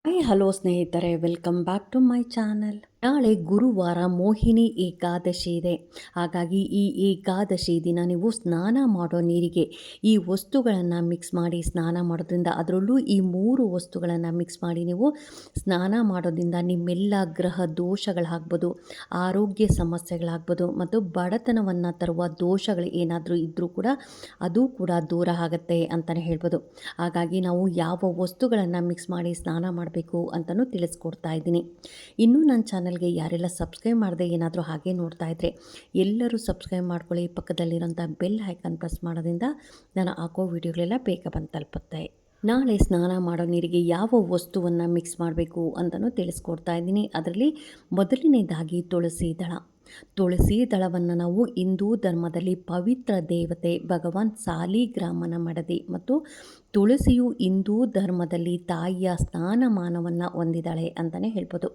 Hi hello ಸ್ನೇಹಿತರೆ, welcome back to my channel. ನಾಳೆ ಗುರುವಾರ ಮೋಹಿನಿ ಏಕಾದಶಿ ಇದೆ. ಹಾಗಾಗಿ ಈ ಏಕಾದಶಿ ದಿನ ನೀವು ಸ್ನಾನ ಮಾಡೋ ನೀರಿಗೆ ಈ ವಸ್ತುಗಳನ್ನು ಮಿಕ್ಸ್ ಮಾಡಿ ಸ್ನಾನ ಮಾಡೋದ್ರಿಂದ, ಅದರಲ್ಲೂ ಈ 3 ವಸ್ತುಗಳನ್ನು ಮಿಕ್ಸ್ ಮಾಡಿ ನೀವು ಸ್ನಾನ ಮಾಡೋದ್ರಿಂದ ನಿಮ್ಮೆಲ್ಲ ಗ್ರಹ ದೋಷಗಳಾಗ್ಬೋದು, ಆರೋಗ್ಯ ಸಮಸ್ಯೆಗಳಾಗ್ಬೋದು ಮತ್ತು ಬಡತನವನ್ನು ತರುವ ದೋಷಗಳು ಏನಾದರೂ ಇದ್ದರೂ ಕೂಡ ಅದು ಕೂಡ ದೂರ ಆಗುತ್ತೆ ಅಂತಲೇ ಹೇಳ್ಬೋದು. ಹಾಗಾಗಿ ನಾವು ಯಾವ ವಸ್ತುಗಳನ್ನು ಮಿಕ್ಸ್ ಮಾಡಿ ಸ್ನಾನ ಮಾಡಬೇಕು ಅಂತಲೂ ತಿಳಿಸ್ಕೊಡ್ತಾ ಇದ್ದೀನಿ. ಇನ್ನೂ ನನ್ನ ಚಾನಲ್ಗೆ ಯಾರೆಲ್ಲ ಸಬ್ಸ್ಕ್ರೈಬ್ ಮಾಡದೆ ಏನಾದರೂ ಹಾಗೆ ನೋಡ್ತಾ ಇದ್ದರೆ ಎಲ್ಲರೂ ಸಬ್ಸ್ಕ್ರೈಬ್ ಮಾಡ್ಕೊಳ್ಳಿ. ಪಕ್ಕದಲ್ಲಿರೋಂಥ ಬೆಲ್ ಐಕಾನ್ ಪ್ರೆಸ್ ಮಾಡೋದ್ರಿಂದ ನಾನು ಹಾಕೋ ವಿಡಿಯೋಗಳೆಲ್ಲ ಬೇಗ ಬಂದು ತಲುಪುತ್ತೆ. ನಾಳೆ ಸ್ನಾನ ಮಾಡೋ ನೀರಿಗೆ ಯಾವ ವಸ್ತುವನ್ನು ಮಿಕ್ಸ್ ಮಾಡಬೇಕು ಅಂತಲೂ ತಿಳಿಸ್ಕೊಡ್ತಾ ಇದ್ದೀನಿ. ಅದರಲ್ಲಿ ಮೊದಲನೇದಾಗಿ ತುಳಸಿ ದಳ. ತುಳಸಿ ದಳವನ್ನು ನಾವು ಹಿಂದೂ ಧರ್ಮದಲ್ಲಿ ಪವಿತ್ರ ದೇವತೆ ಭಗವಾನ್ ಸಾಲಿಗ್ರಾಮನ ಮಡದಿ ಮತ್ತು ತುಳಸಿಯು ಹಿಂದೂ ಧರ್ಮದಲ್ಲಿ ತಾಯಿಯ ಸ್ಥಾನಮಾನವನ್ನು ಹೊಂದಿದ್ದಾಳೆ ಅಂತಲೇ ಹೇಳ್ಬೋದು.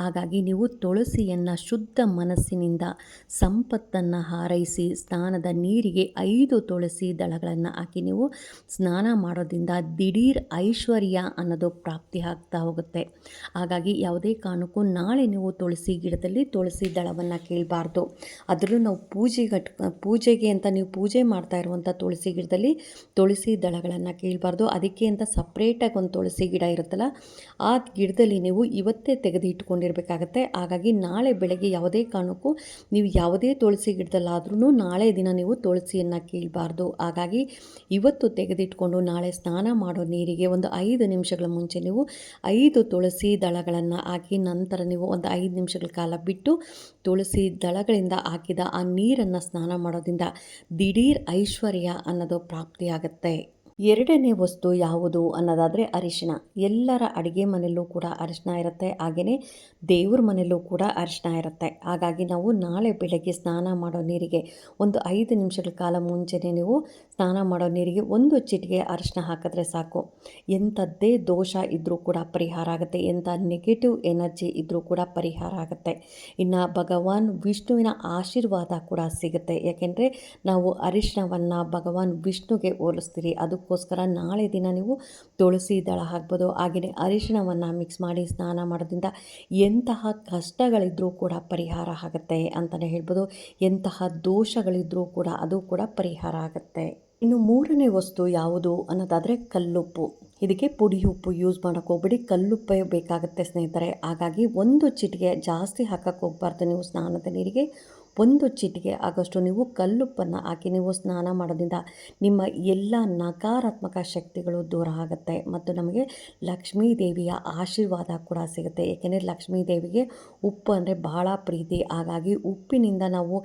ಹಾಗಾಗಿ ನೀವು ತುಳಸಿಯನ್ನು ಶುದ್ಧ ಮನಸ್ಸಿನಿಂದ ಸಂಪತ್ತನ್ನು ಹಾರೈಸಿ ಸ್ನಾನದ ನೀರಿಗೆ 5 ತುಳಸಿ ದಳಗಳನ್ನು ಹಾಕಿ ನೀವು ಸ್ನಾನ ಮಾಡೋದ್ರಿಂದ ದಿಢೀರ್ ಐಶ್ವರ್ಯ ಅನ್ನೋದು ಪ್ರಾಪ್ತಿ ಆಗ್ತಾ ಹೋಗುತ್ತೆ. ಹಾಗಾಗಿ ಯಾವುದೇ ಕಾರಣಕ್ಕೂ ನಾಳೆ ನೀವು ತುಳಸಿ ಗಿಡದಲ್ಲಿ ತುಳಸಿ ದಳವನ್ನು ಕೇಳಬಾರ್ದು. ಅದರಲ್ಲೂ ನಾವು ಪೂಜೆಗೆ ಅಂತ ನೀವು ಪೂಜೆ ಮಾಡ್ತಾ ಇರುವಂಥ ತುಳಸಿ ಗಿಡದಲ್ಲಿ ತುಳಸಿ ದಳಗಳನ್ನು ಕೇಳಬಾರ್ದು. ಅದಕ್ಕೆ ಅಂತ ಸಪ್ರೇಟಾಗಿ ಒಂದು ತುಳಸಿ ಗಿಡ ಇರುತ್ತಲ್ಲ, ಆ ಗಿಡದಲ್ಲಿ ನೀವು ಇವತ್ತೇ ತೆಗೆದು ಇಟ್ಕೊಂಡಿರಬೇಕಾಗತ್ತೆ. ಹಾಗಾಗಿ ನಾಳೆ ಬೆಳಗ್ಗೆ ಯಾವುದೇ ಕಾರಣಕ್ಕೂ ನೀವು ಯಾವುದೇ ತುಳಸಿ ಗಿಡದಲ್ಲಾದ್ರೂ ನಾಳೆ ದಿನ ನೀವು ತುಳಸಿಯನ್ನು ಕೀಳಬಾರ್ದು. ಹಾಗಾಗಿ ಇವತ್ತು ತೆಗೆದಿಟ್ಕೊಂಡು ನಾಳೆ ಸ್ನಾನ ಮಾಡೋ ನೀರಿಗೆ ಒಂದು 5 ನಿಮಿಷಗಳ ಮುಂಚೆ ನೀವು 5 ತುಳಸಿ ದಳಗಳನ್ನು ಹಾಕಿ ನಂತರ ನೀವು ಒಂದು 5 ನಿಮಿಷಗಳ ಕಾಲ ಬಿಟ್ಟು ತುಳಸಿ ದಳಗಳಿಂದ ಹಾಕಿದ ಆ ನೀರನ್ನು ಸ್ನಾನ ಮಾಡೋದ್ರಿಂದ ದಿಢೀರ್ ಐಶ್ವರ್ಯ ಅನ್ನೋದು ಪ್ರಾಪ್ತಿಯಾಗತ್ತೆ. ಎರಡನೇ ವಸ್ತು ಯಾವುದು ಅನ್ನೋದಾದರೆ ಅರಿಶಿಣ. ಎಲ್ಲರ ಅಡುಗೆ ಮನೆಯಲ್ಲೂ ಕೂಡ ಅರಿಶಿಣ ಇರುತ್ತೆ, ಹಾಗೆಯೇ ದೇವ್ರ ಮನೆಯಲ್ಲೂ ಕೂಡ ಅರಿಶಿಣ ಇರುತ್ತೆ. ಹಾಗಾಗಿ ನಾವು ನಾಳೆ ಬೆಳಗ್ಗೆ ಸ್ನಾನ ಮಾಡೋ ನೀರಿಗೆ ಒಂದು 5 ನಿಮಿಷಗಳ ಕಾಲ ಮುಂಚೆನೇ ನೀವು ಸ್ನಾನ ಮಾಡೋ ನೀರಿಗೆ 1 ಚಿಟಿಕೆ ಅರಿಶಿಣ ಹಾಕಿದ್ರೆ ಸಾಕು. ಎಂಥದ್ದೇ ದೋಷ ಇದ್ದರೂ ಕೂಡ ಪರಿಹಾರ ಆಗುತ್ತೆ, ಎಂಥ ನೆಗೆಟಿವ್ ಎನರ್ಜಿ ಇದ್ದರೂ ಕೂಡ ಪರಿಹಾರ ಆಗುತ್ತೆ. ಇನ್ನು ಭಗವಾನ್ ವಿಷ್ಣುವಿನ ಆಶೀರ್ವಾದ ಕೂಡ ಸಿಗುತ್ತೆ. ಯಾಕೆಂದರೆ ನಾವು ಅರಿಶಿಣವನ್ನು ಭಗವಾನ್ ವಿಷ್ಣುಗೆ ಹೋಲಿಸ್ತೀರಿ. ಅದಕ್ಕೋಸ್ಕರ ನಾಳೆ ದಿನ ನೀವು ತುಳಸಿ ದಳ ಹಾಕ್ಬೋದು. ಹಾಗೆಯೇ ಅರಿಶಿಣವನ್ನು ಮಿಕ್ಸ್ ಮಾಡಿ ಸ್ನಾನ ಮಾಡೋದ್ರಿಂದ ಎಂತಹ ಕಷ್ಟಗಳಿದ್ರೂ ಕೂಡ ಪರಿಹಾರ ಆಗುತ್ತೆ ಅಂತಲೇ ಹೇಳ್ಬೋದು. ಎಂತಹ ದೋಷಗಳಿದ್ರೂ ಕೂಡ ಅದು ಕೂಡ ಪರಿಹಾರ ಆಗುತ್ತೆ. ಇನ್ನು ಮೂರನೇ ವಸ್ತು ಯಾವುದು ಅನ್ನೋದಾದರೆ ಕಲ್ಲುಪ್ಪು. ಇದಕ್ಕೆ ಪುಡಿ ಉಪ್ಪು ಯೂಸ್ ಮಾಡೋಕ್ಕೆ ಹೋಗ್ಬೇಡಿ, ಕಲ್ಲುಪ್ಪೇ ಬೇಕಾಗುತ್ತೆ ಸ್ನೇಹಿತರೆ. ಹಾಗಾಗಿ 1 ಚಿಟಿಕೆ, ಜಾಸ್ತಿ ಹಾಕಕ್ಕೆ ಹೋಗ್ಬಾರ್ದು. ನೀವು ಸ್ನಾನದ ನೀರಿಗೆ 1 ಚಿಟಿಕೆ ಆಗೋಷ್ಟು ನೀವು ಕಲ್ಲುಪ್ಪನ್ನು ಹಾಕಿ ನೀವು ಸ್ನಾನ ಮಾಡೋದ್ರಿಂದ ನಿಮ್ಮ ಎಲ್ಲ ನಕಾರಾತ್ಮಕ ಶಕ್ತಿಗಳು ದೂರ ಆಗುತ್ತೆ ಮತ್ತು ನಮಗೆ ಲಕ್ಷ್ಮೀ ದೇವಿಯ ಆಶೀರ್ವಾದ ಕೂಡ ಸಿಗುತ್ತೆ. ಏಕೆಂದರೆ ಲಕ್ಷ್ಮೀ ದೇವಿಗೆ ಉಪ್ಪು ಅಂದರೆ ಬಹಳ ಪ್ರೀತಿ. ಹಾಗಾಗಿ ಉಪ್ಪಿನಿಂದ ನಾವು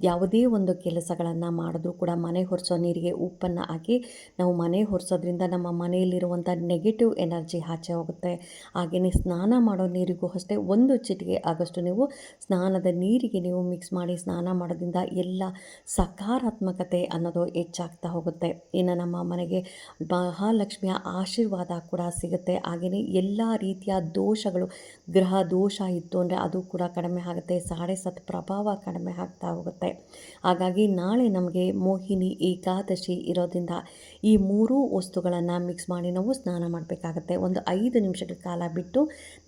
ಯಾವುದೇ ಒಂದು ಕೆಲಸಗಳನ್ನು ಮಾಡಿದ್ರೂ ಕೂಡ ಮನೆ ಹೊರಿಸೋ ನೀರಿಗೆ ಉಪ್ಪನ್ನು ಹಾಕಿ ನಾವು ಮನೆ ಹೊರಿಸೋದ್ರಿಂದ ನಮ್ಮ ಮನೆಯಲ್ಲಿರುವಂಥ ನೆಗೆಟಿವ್ ಎನರ್ಜಿ ಆಚೆ ಹೋಗುತ್ತೆ. ಹಾಗೆಯೇ ಸ್ನಾನ ಮಾಡೋ ನೀರಿಗೂ ಅಷ್ಟೇ 1 ಚಿಟಿಕೆ ಆಗೋಷ್ಟು ನೀವು ಸ್ನಾನದ ನೀರಿಗೆ ನೀವು ಮಿಕ್ಸ್ ಮಾಡಿ ಸ್ನಾನ ಮಾಡೋದ್ರಿಂದ ಎಲ್ಲ ಸಕಾರಾತ್ಮಕತೆ ಅನ್ನೋದು ಹೆಚ್ಚಾಗ್ತಾ ಹೋಗುತ್ತೆ. ಇನ್ನು ನಮ್ಮ ಮನೆಗೆ ಮಹಾಲಕ್ಷ್ಮಿಯ ಆಶೀರ್ವಾದ ಕೂಡ ಸಿಗುತ್ತೆ. ಹಾಗೆಯೇ ಎಲ್ಲ ರೀತಿಯ ದೋಷಗಳು, ಗ್ರಹ ದೋಷ ಇತ್ತು ಅಂದರೆ ಅದು ಕೂಡ ಕಡಿಮೆ ಆಗುತ್ತೆ. 7.5 ಪ್ರಭಾವ ಕಡಿಮೆ ಆಗ್ತಾ ಹೋಗುತ್ತೆ. ಹಾಗಾಗಿ ನಾಳೆ ನಮಗೆ ಮೋಹಿನಿ ಏಕಾದಶಿ ಇರೋದ್ರಿಂದ ಈ 3 ವಸ್ತುಗಳನ್ನು ಮಿಕ್ಸ್ ಮಾಡಿ ನಾವು ಸ್ನಾನ ಮಾಡಬೇಕಾಗತ್ತೆ. ಒಂದು 5 ನಿಮಿಷಗಳ ಕಾಲ ಬಿಟ್ಟು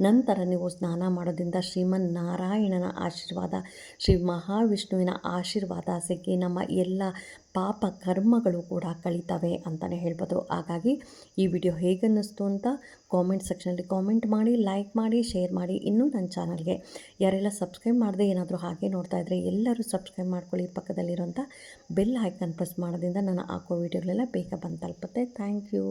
ನಂತರ ನೀವು ಸ್ನಾನ ಮಾಡೋದ್ರಿಂದ ಶ್ರೀಮನ್ ನಾರಾಯಣನ ಆಶೀರ್ವಾದ, ಶ್ರೀ ಮಹಾವಿಷ್ಣುವಿನ ಆಶೀರ್ವಾದ ಸಿಕ್ಕಿ ನಮ್ಮ ಎಲ್ಲ ಪಾಪ ಕರ್ಮಗಳು ಕೂಡ ಕಳೀತವೆ ಅಂತಲೇ ಹೇಳ್ಬೋದು. ಹಾಗಾಗಿ ಈ ವಿಡಿಯೋ ಹೇಗನ್ನಿಸ್ತು ಅಂತ ಕಾಮೆಂಟ್ ಸೆಕ್ಷನಲ್ಲಿ ಕಾಮೆಂಟ್ ಮಾಡಿ, ಲೈಕ್ ಮಾಡಿ, ಶೇರ್ ಮಾಡಿ. ಇನ್ನೂ ನನ್ನ ಚಾನಲ್ಗೆ ಯಾರೆಲ್ಲ ಸಬ್ಸ್ಕ್ರೈಬ್ ಮಾಡದೆ ಏನಾದರೂ ಹಾಗೆ ನೋಡ್ತಾ ಇದ್ದರೆ ಎಲ್ಲರೂ ಸಬ್ಸ್ಕ್ರೈಬ್ ಮಾಡ್ಕೊಳ್ಳಿ. ಪಕ್ಕದಲ್ಲಿರೋಂಥ ಬೆಲ್ ಐಕಾನ್ ಪ್ರೆಸ್ ಮಾಡೋದ್ರಿಂದ ನಾನು ಹಾಕೋ ವಿಡಿಯೋಗಳೆಲ್ಲ ಬೇಗ ಬಂದು ತಲುಪುತ್ತೆ. Thank you.